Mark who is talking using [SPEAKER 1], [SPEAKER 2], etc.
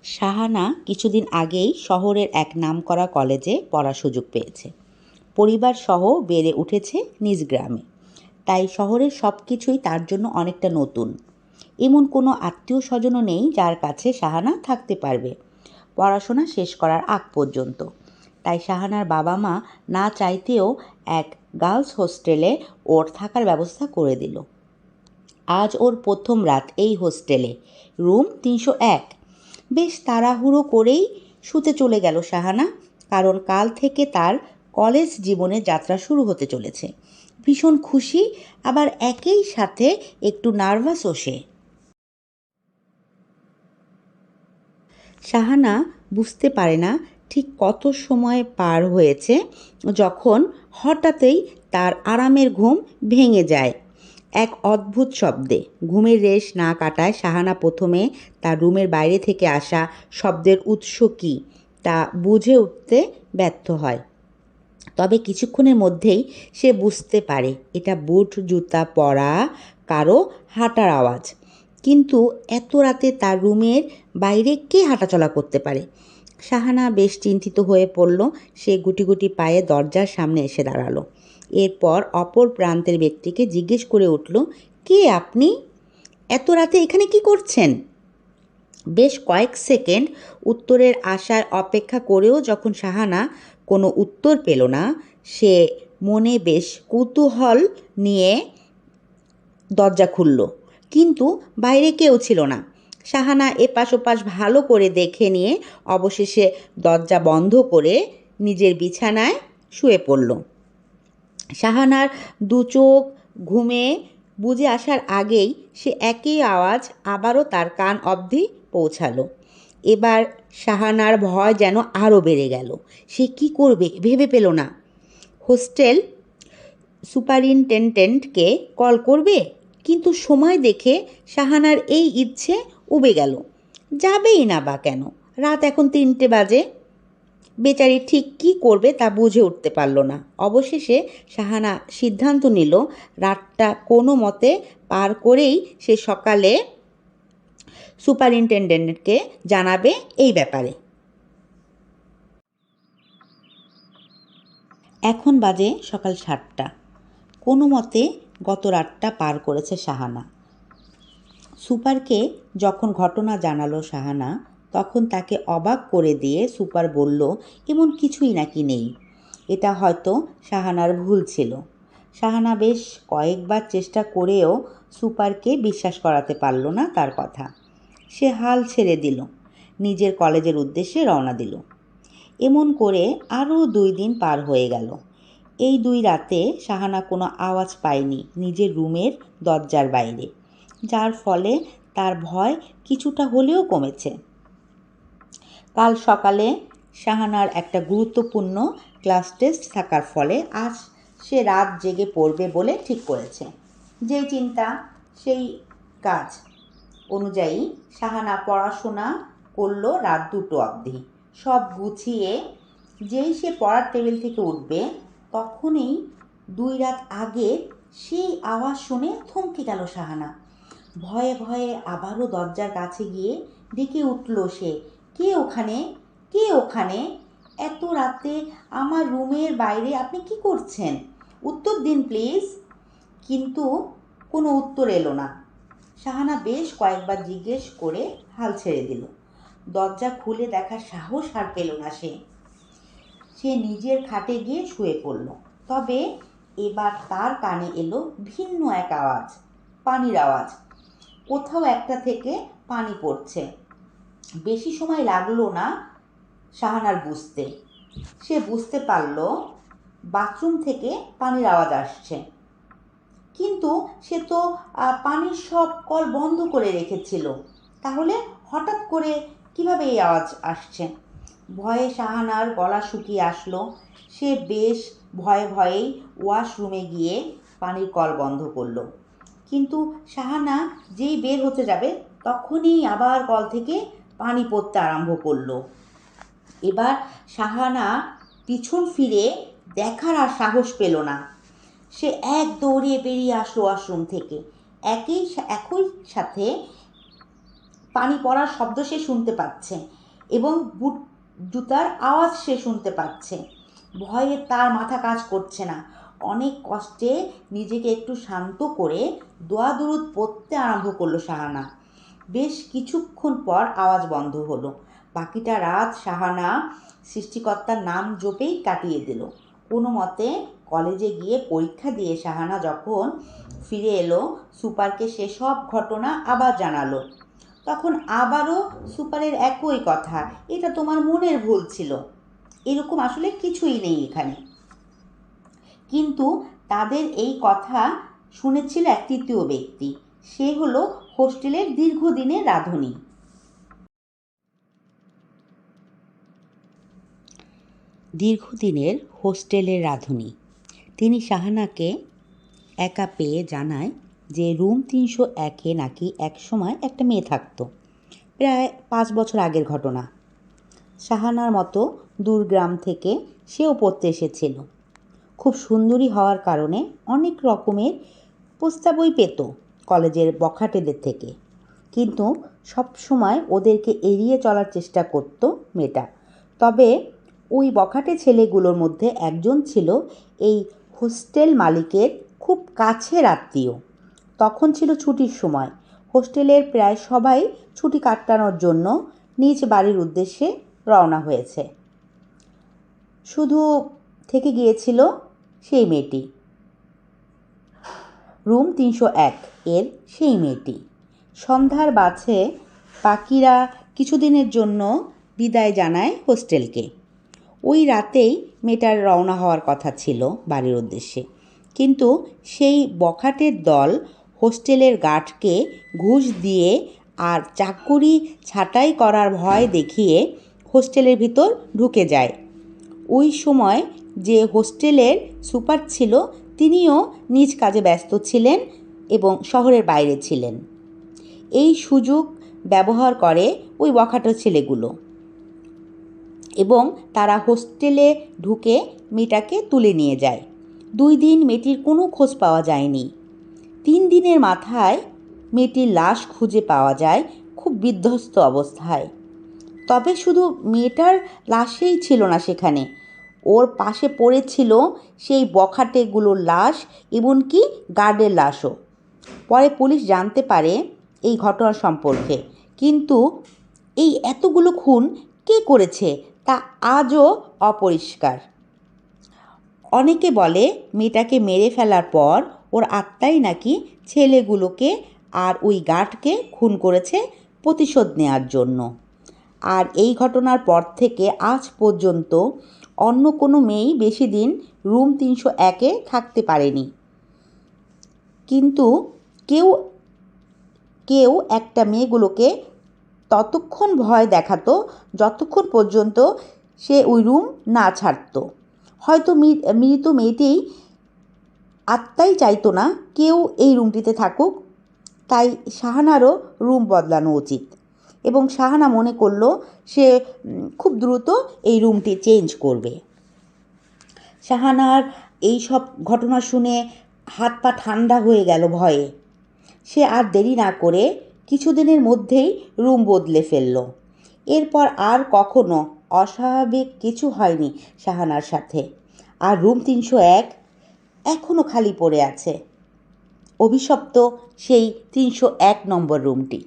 [SPEAKER 1] শাহানা কিছুদিন আগেই শহরের এক নামকরা কলেজে পড়ার সুযোগ পেয়েছে। পরিবার সহ বেড়ে উঠেছে নিজ গ্রামে, তাই শহরের সব কিছুই তার জন্য অনেকটা নতুন। এমন কোনো আত্মীয় স্বজনও নেই যার কাছে শাহানা থাকতে পারবে পড়াশোনা শেষ করার আগ পর্যন্ত। তাই শাহানার বাবা মা না চাইতেও এক গার্লস হোস্টেলে ওর থাকার ব্যবস্থা করে দিল। আজ ওর প্রথম রাত এই হোস্টেলে, রুম ৩০১। বেশ তাড়াহুড়ো করেই শুতে চলে গেল শাহানা, কারণ কাল থেকে তার কলেজ জীবনের যাত্রা শুরু হতে চলেছে। ভীষণ খুশি, আবার একই সাথে একটু নার্ভাসও সে। শাহানা বুঝতে পারে না ঠিক কত সময় পার হয়েছে, যখন হঠাৎই তার আরামের ঘুম ভেঙে যায় এক অদ্ভুত শব্দে। ঘুমের রেশ না কাটায় শাহানা প্রথমে তার রুমের বাইরে থেকে আসা শব্দের উৎস কী তা বুঝে উঠতে ব্যর্থ হয়। তবে কিছুক্ষণের মধ্যেই সে বুঝতে পারে এটা বুট জুতা পরা কারো হাঁটার আওয়াজ। কিন্তু এত রাতে তার রুমের বাইরে কে হাঁটাচলা করতে পারে? শাহানা বেশ চিন্তিত হয়ে পড়ল। সে গুটি গুটি পায়ে দরজার সামনে এসে দাঁড়ালো। এরপর অপর প্রান্তের ব্যক্তিকে জিজ্ঞেস করে উঠল, কে আপনি? এত রাতে এখানে কি করছেন? বেশ কয়েক সেকেন্ড উত্তরের আশায় অপেক্ষা করেও যখন শাহানা কোনো উত্তর পেল না, সে মনে বেশ কৌতূহল নিয়ে দরজা খুলল। কিন্তু বাইরে কেউ ছিল না। শাহানা এপাশ ওপাশ ভালো করে দেখে নিয়ে অবশেষে দরজা বন্ধ করে নিজের বিছানায় শুয়ে পড়ল। শাহানার দু চোখ ঘুমে বুজে আসার আগেই সে একই আওয়াজ আবারও তার কান অবধি পৌঁছালো। এবার শাহানার ভয় যেন আরও বেড়ে গেল। সে কি করবে ভেবে পেল না। হোস্টেল সুপারিনটেনডেন্টকে কল করবে, কিন্তু সময় দেখে শাহানার এই ইচ্ছে উবে গেল। যাবেই না বা কেন? রাত এখন ৩টে বাজে। বেচারি ঠিক কী করবে তা বুঝে উঠতে পারল না। অবশেষে শাহানা সিদ্ধান্ত নিল রাতটা কোনো মতে পার করেই সে সকালে সুপারিনটেনডেন্টকে জানাবে এই ব্যাপারে। এখন বাজে সকাল ৭টা। কোনো মতে গত রাতটা পার করেছে শাহানা। সুপারকে যখন ঘটনা জানালো শাহানা, তখন তাকে অবাক করে দিয়ে সুপার বলল, এমন কিছুই নাকি নেই। এটা হয়তো শাহানার ভুল ছিল। শাহানা বেশ কয়েকবার চেষ্টা করেও সুপারকে বিশ্বাস করাতে পারল না তার কথা। সে হাল ছেড়ে দিল, নিজের কলেজের উদ্দেশ্যে রওনা দিল। এমন করে আরও ২ দিন পার হয়ে গেল। এই ২ রাতে শাহানা কোনো আওয়াজ পায়নি নিজের রুমের দরজার বাইরে, যার ফলে তার ভয় কিছুটা হলেও কমেছে। কাল সকালে শাহানার একটা গুরুত্বপূর্ণ ক্লাস টেস্ট থাকার ফলে আজ সে রাত জেগে পড়বে বলে ঠিক করেছে। যেই চিন্তা সেই কাজ অনুযায়ী শাহানা পড়াশোনা করলো রাত ২টো অবধি। সব গুছিয়ে যেই সে পড়ার টেবিল থেকে উঠবে, তখনই ২ রাত আগে সেই আওয়াজ শুনে থমকে গেল শাহানা। ভয়ে ভয়ে আবারও দরজার কাছে গিয়ে ডেকে উঠল সে, কে ওখানে? কে ওখানে? এত রাতে আমার রুমের বাইরে আপনি কি করছেন? উত্তর দিন প্লিজ। কিন্তু কোনো উত্তর এলো না। শাহানা বেশ কয়েকবার জিজ্ঞেস করে হাল ছেড়ে দিল। দরজা খুলে দেখার সাহস আর পেল না সে নিজের খাটে গিয়ে শুয়ে পড়ল। তবে এবার তার কানে এলো ভিন্ন এক আওয়াজ, পানির আওয়াজ। কোথাও একটা থেকে পানি পড়ছে। বেশি সময় লাগলো না শাহানার বুঝতে। সে বুঝতে পারল বাথরুম থেকে পানির আওয়াজ আসছে। কিন্তু সে তো পানির সব কল বন্ধ করে রেখেছিল। তাহলে হঠাৎ করে কিভাবে এই আওয়াজ আসছে? ভয়ে শাহানার গলা শুকিয়ে আসলো। সে বেশ ভয়ে ভয়েই ওয়াশরুমে গিয়ে পানির কল বন্ধ করলো। কিন্তু শাহানা যেই বের হতে যাবে, তখনই আবার কল থেকে পানি পড়তে আরম্ভ করলো। এবার শাহানা পিছন ফিরে দেখার আর সাহস পেল না। সে এক দৌড়ে বেরিয়ে আসলো ওয়াশরুম থেকে। একই সাথে পানি পড়ার শব্দ সে শুনতে পাচ্ছে এবং বুট জুতার আওয়াজ সে শুনতে পাচ্ছে। ভয়ে তার মাথা কাজ করছে না। অনেক কষ্টে নিজেকে একটু শান্ত করে দোয়া দুরুদ পড়তে আরম্ভ করলো শাহানা। বেশ কিছুক্ষণ পর আওয়াজ বন্ধ হলো। বাকিটা রাত শাহানা সৃষ্টিকর্তার নাম জপেই কাটিয়ে দিল। কোনো মতে কলেজে গিয়ে পরীক্ষা দিয়ে শাহানা যখন ফিরে এলো, সুপারকে সেসব ঘটনা আবার জানালো। তখন আবারও সুপারের একই কথা, এটা তোমার মনের ভুল ছিল, এরকম আসলে কিছুই নেই এখানে। কিন্তু তাদের এই কথা শুনেছিল এক তৃতীয় ব্যক্তি। সে হলো হোস্টেলের দীর্ঘদিনের রাঁধুনি। দীর্ঘদিনের হোস্টেলের রাঁধুনি তিনি শাহানাকে একা পেয়ে জানায় যে রুম 301-এ নাকি একসময় একটা মেয়ে থাকতো। প্রায় 5 বছর আগের ঘটনা। শাহানার মতো দূরগ্রাম থেকে সেও পড়তে এসেছিল। খুব সুন্দরী হওয়ার কারণে অনেক রকমের প্রস্তাবই পেত কলেজের বখাটেদের থেকে, কিন্তু সবসময় ওদেরকে এড়িয়ে চলার চেষ্টা করত মেয়েটা। তবে ওই বখাটে ছেলেগুলোর মধ্যে একজন ছিল এই হোস্টেল মালিকের খুব কাছের আত্মীয়। তখন ছিল ছুটির সময়। হোস্টেলের প্রায় সবাই ছুটি কাটানোর জন্য নিজ বাড়ির উদ্দেশ্যে রওনা হয়েছে। শুধু থেকে গিয়েছিল সেই মেয়েটি, রুম 301 এর সেই মেয়েটি। সন্ধ্যার বাজে বাকিরা কিছুদিনের জন্য বিদায় জানায় হোস্টেলকে। ওই রাতেই মেয়েটার রওনা হওয়ার কথা ছিল বাড়ির উদ্দেশ্যে, কিন্তু সেই বখাটের দল হোস্টেলের গার্ডকে ঘুষ দিয়ে আর চাকরি ছাঁটাই করার ভয় দেখিয়ে হোস্টেলের ভিতর ঢুকে যায়। ওই সময় যে হোস্টেলের সুপার ছিল তিনিও নিজ কাজে ব্যস্ত ছিলেন এবং শহরের বাইরে ছিলেন। এই সুযোগ ব্যবহার করে ওই বখাটো ছেলেগুলো এবং তারা হোস্টেলে ঢুকে মেয়েটাকে তুলে নিয়ে যায়। 2 দিন মেয়েটির কোনো খোঁজ পাওয়া যায়নি। 3 দিনের মাথায় মেয়েটির লাশ খুঁজে পাওয়া যায় খুব বিধ্বস্ত অবস্থায়। তবে শুধু মেয়েটার লাশেই ছিল না সেখানে, ওর পাশে পড়েছিল সেই বখাটেগুলোর লাশ, এমনকি গার্ডের লাশও। পরে পুলিশ জানতে পারে এই ঘটনা সম্পর্কে, কিন্তু এই এতগুলো খুন কে করেছে তা আজও অপরিষ্কার। অনেকে বলে মেয়েটাকে মেরে ফেলার পর ওর আত্মাই নাকি ছেলেগুলোকে আর ওই গার্ডকে খুন করেছে প্রতিশোধ নেওয়ার জন্য। আর এই ঘটনার পর থেকে আজ পর্যন্ত অন্য কোনো মেয়েই বেশি দিন রুম 301-এ থাকতে পারেনি। কিন্তু কেউ একটা মেয়েগুলোকে ততক্ষণ ভয় দেখাতো যতক্ষণ পর্যন্ত সে ওই রুম না ছাড়ত। হয়তো মৃত মেয়েটিই আত্মাই চাইতো না কেউ এই রুমটিতে থাকুক, তাই শাহানারও রুম বদলানো উচিত। এবং শাহানা মনে করলো সে খুব দ্রুত এই রুমটি চেঞ্জ করবে। শাহানার এই সব ঘটনা শুনে হাত পা ঠান্ডা হয়ে গেল ভয়ে। সে আর দেরি না করে কিছুদিনের মধ্যেই রুম বদলে ফেলল। এরপর আর কখনো অস্বাভাবিক কিছু হয়নি শাহানার সাথে। আর রুম 301 এখনও খালি পড়ে আছে, অভিশপ্ত সেই 301 নম্বর রুমটি।